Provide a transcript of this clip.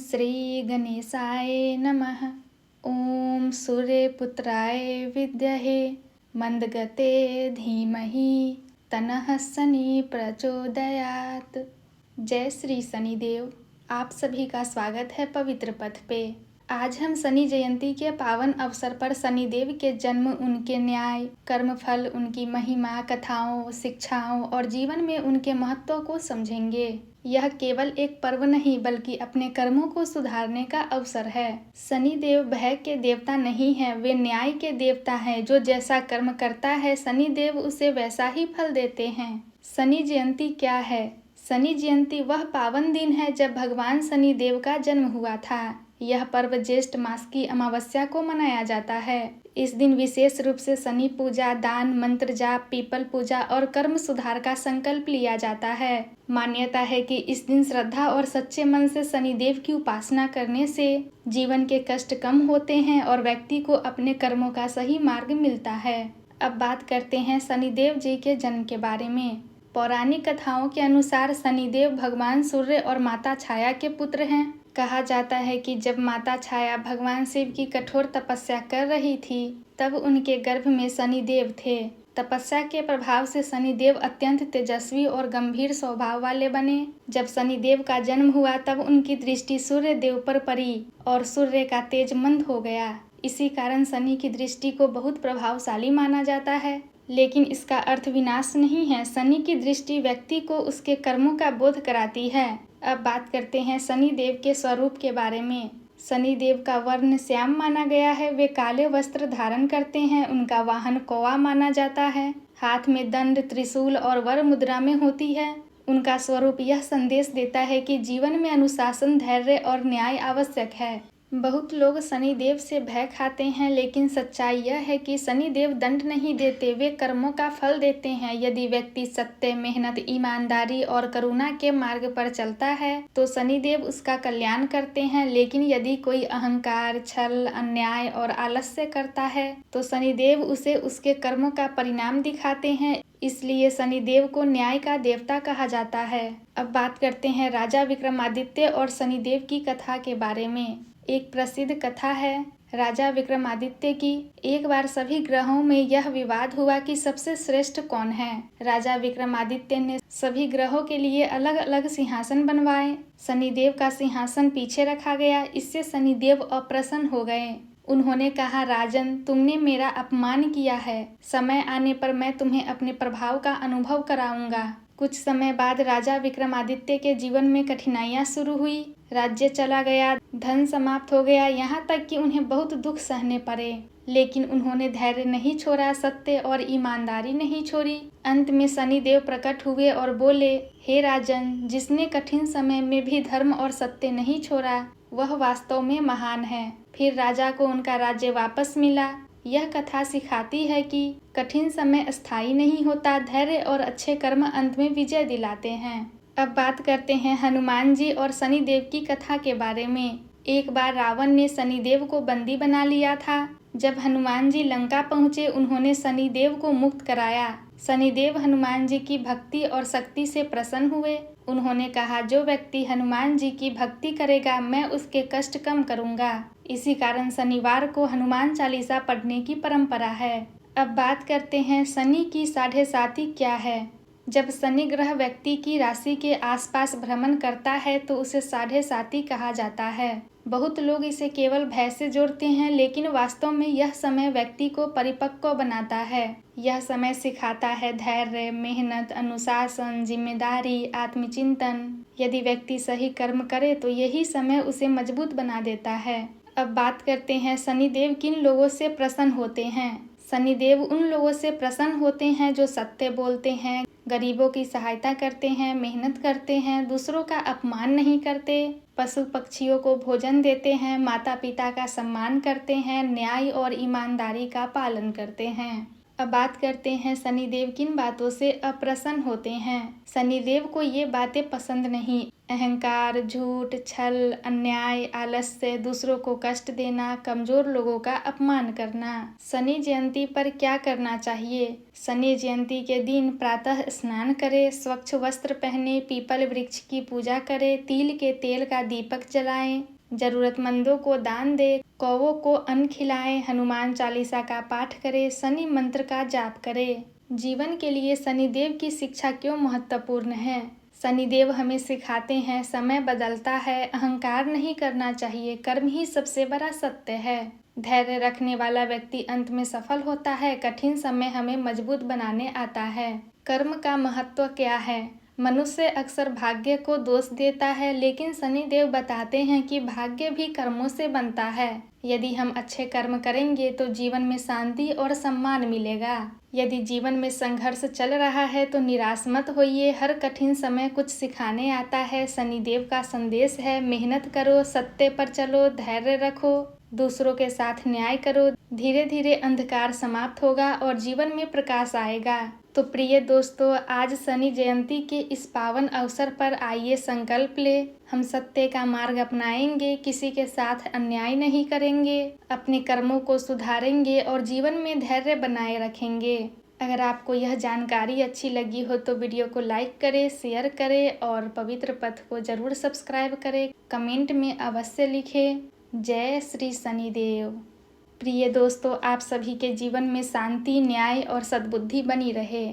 श्री गणेशाय नमः। ओम सूर्यपुत्राय विद्महे मंदगते धीमहि तन्नः शनि प्रचोदयात्। जय श्री शनिदेव। आप सभी का स्वागत है पवित्र पथ पे। आज हम शनि जयंती के पावन अवसर पर शनिदेव के जन्म, उनके न्याय, कर्मफल, उनकी महिमा, कथाओं, शिक्षाओं और जीवन में उनके महत्व को समझेंगे। यह केवल एक पर्व नहीं बल्कि अपने कर्मों को सुधारने का अवसर है। शनिदेव भय के देवता नहीं है, वे न्याय के देवता हैं। जो जैसा कर्म करता है शनिदेव उसे वैसा ही फल देते हैं। शनि जयंती क्या है? शनि जयंती वह पावन दिन है जब भगवान शनिदेव का जन्म हुआ था। यह पर्व ज्येष्ठ मास की अमावस्या को मनाया जाता है। इस दिन विशेष रूप से शनि पूजा, दान, मंत्र जाप, पीपल पूजा और कर्म सुधार का संकल्प लिया जाता है। मान्यता है कि इस दिन श्रद्धा और सच्चे मन से शनिदेव की उपासना करने से जीवन के कष्ट कम होते हैं और व्यक्ति को अपने कर्मों का सही मार्ग मिलता है। अब बात करते हैं शनिदेव जी के जन्म के बारे में। पौराणिक कथाओं के अनुसार शनिदेव भगवान सूर्य और माता छाया के पुत्र हैं। कहा जाता है कि जब माता छाया भगवान शिव की कठोर तपस्या कर रही थी तब उनके गर्भ में शनिदेव थे। तपस्या के प्रभाव से शनिदेव अत्यंत तेजस्वी और गंभीर स्वभाव वाले बने। जब शनिदेव का जन्म हुआ तब उनकी दृष्टि सूर्य देव पर पड़ी और सूर्य का तेज मंद हो गया। इसी कारण शनि की दृष्टि को बहुत प्रभावशाली माना जाता है, लेकिन इसका अर्थ विनाश नहीं है। शनि की दृष्टि व्यक्ति को उसके कर्मों का बोध कराती है। अब बात करते हैं शनिदेव के स्वरूप के बारे में। शनिदेव का वर्ण श्याम माना गया है। वे काले वस्त्र धारण करते हैं। उनका वाहन कौवा माना जाता है। हाथ में दंड, त्रिशूल और वर मुद्रा में होती है। उनका स्वरूप यह संदेश देता है कि जीवन में अनुशासन, धैर्य और न्याय आवश्यक है। बहुत लोग शनिदेव से भय खाते हैं, लेकिन सच्चाई यह है कि शनिदेव दंड नहीं देते, वे कर्मों का फल देते हैं। यदि व्यक्ति सत्य, मेहनत, ईमानदारी और करुणा के मार्ग पर चलता है तो शनिदेव उसका कल्याण करते हैं। लेकिन यदि कोई अहंकार, छल, अन्याय और आलस्य करता है तो शनिदेव उसे उसके कर्मों का परिणाम दिखाते हैं। इसलिए शनिदेव को न्याय का देवता कहा जाता है। अब बात करते हैं राजा विक्रमादित्य और शनिदेव की कथा के बारे में। एक प्रसिद्ध कथा है राजा विक्रमादित्य की। एक बार सभी ग्रहों में यह विवाद हुआ कि सबसे श्रेष्ठ कौन है। राजा विक्रमादित्य ने सभी ग्रहों के लिए अलग अलग सिंहासन बनवाए। शनिदेव का सिंहासन पीछे रखा गया। इससे शनिदेव अप्रसन्न हो गए। उन्होंने कहा, राजन, तुमने मेरा अपमान किया है। समय आने पर मैं तुम्हें अपने प्रभाव का अनुभव कराऊंगा। कुछ समय बाद राजा विक्रमादित्य के जीवन में कठिनाइयां शुरू हुई। राज्य चला गया, धन समाप्त हो गया, यहाँ तक कि उन्हें बहुत दुख सहने पड़े। लेकिन उन्होंने धैर्य नहीं छोड़ा, सत्य और ईमानदारी नहीं छोड़ी। अंत में शनिदेव प्रकट हुए और बोले, हे राजन, जिसने कठिन समय में भी धर्म और सत्य नहीं छोड़ा वह वास्तव में महान है। फिर राजा को उनका राज्य वापस मिला। यह कथा सिखाती है कि कठिन समय स्थायी नहीं होता, धैर्य और अच्छे कर्म अंत में विजय दिलाते हैं। अब बात करते हैं हनुमान जी और शनिदेव की कथा के बारे में। एक बार रावण ने शनिदेव को बंदी बना लिया था। जब हनुमान जी लंका पहुंचे उन्होंने शनिदेव को मुक्त कराया। शनिदेव हनुमान जी की भक्ति और शक्ति से प्रसन्न हुए। उन्होंने कहा, जो व्यक्ति हनुमान जी की भक्ति करेगा मैं उसके कष्ट कम करूंगा। इसी कारण शनिवार को हनुमान चालीसा पढ़ने की परंपरा है। अब बात करते हैं शनि की साढ़े साती क्या है। जब शनि ग्रह व्यक्ति की राशि के आसपास भ्रमण करता है तो उसे साढ़े साती कहा जाता है। बहुत लोग इसे केवल भय से जोड़ते हैं, लेकिन वास्तव में यह समय व्यक्ति को परिपक्व बनाता है। यह समय सिखाता है धैर्य, मेहनत, अनुशासन, जिम्मेदारी, आत्मचिंतन। यदि व्यक्ति सही कर्म करे तो यही समय उसे मजबूत बना देता है। अब बात करते हैं शनिदेव किन लोगों से प्रसन्न होते हैं। शनिदेव उन लोगों से प्रसन्न होते हैं जो सत्य बोलते हैं, गरीबों की सहायता करते हैं, मेहनत करते हैं, दूसरों का अपमान नहीं करते, पशु पक्षियों को भोजन देते हैं, माता पिता का सम्मान करते हैं, न्याय और ईमानदारी का पालन करते हैं। अब बात करते हैं शनिदेव किन बातों से अप्रसन्न होते हैं। शनिदेव को ये बातें पसंद नहीं। अहंकार, झूठ, छल, अन्याय, आलस्य, दूसरों को कष्ट देना, कमजोर लोगों का अपमान करना। शनि जयंती पर क्या करना चाहिए? शनि जयंती के दिन प्रातः स्नान करें, स्वच्छ वस्त्र पहने, पीपल वृक्ष की पूजा करें, तिल के तेल का दीपक जलाएं, जरूरतमंदों को दान दे, कौवों को अन्न खिलाएं, हनुमान चालीसा का पाठ करें, शनि मंत्र का जाप करें। जीवन के लिए शनिदेव की शिक्षा क्यों महत्वपूर्ण है? शनिदेव हमें सिखाते हैं समय बदलता है, अहंकार नहीं करना चाहिए, कर्म ही सबसे बड़ा सत्य है। धैर्य रखने वाला व्यक्ति अंत में सफल होता है, कठिन समय हमें मजबूत बनाने आता है। कर्म का महत्व क्या है? मनुष्य अक्सर भाग्य को दोष देता है, लेकिन शनिदेव बताते हैं कि भाग्य भी कर्मों से बनता है। यदि हम अच्छे कर्म करेंगे तो जीवन में शांति और सम्मान मिलेगा। यदि जीवन में संघर्ष चल रहा है तो निराश मत होइए, हर कठिन समय कुछ सिखाने आता है। शनिदेव का संदेश है, मेहनत करो, सत्य पर चलो, धैर्य रखो, दूसरों के साथ न्याय करो, धीरे धीरे अंधकार समाप्त होगा और जीवन में प्रकाश आएगा। तो प्रिय दोस्तों, आज शनि जयंती के इस पावन अवसर पर आइए संकल्प ले, हम सत्य का मार्ग अपनाएंगे, किसी के साथ अन्याय नहीं करेंगे, अपने कर्मों को सुधारेंगे और जीवन में धैर्य बनाए रखेंगे। अगर आपको यह जानकारी अच्छी लगी हो तो वीडियो को लाइक करें, शेयर करें और पवित्र पथ को जरूर सब्सक्राइब करें। कमेंट में अवश्य लिखें, जय श्री शनिदेव। प्रिय दोस्तों, आप सभी के जीवन में शांति, न्याय और सद्बुद्धि बनी रहे।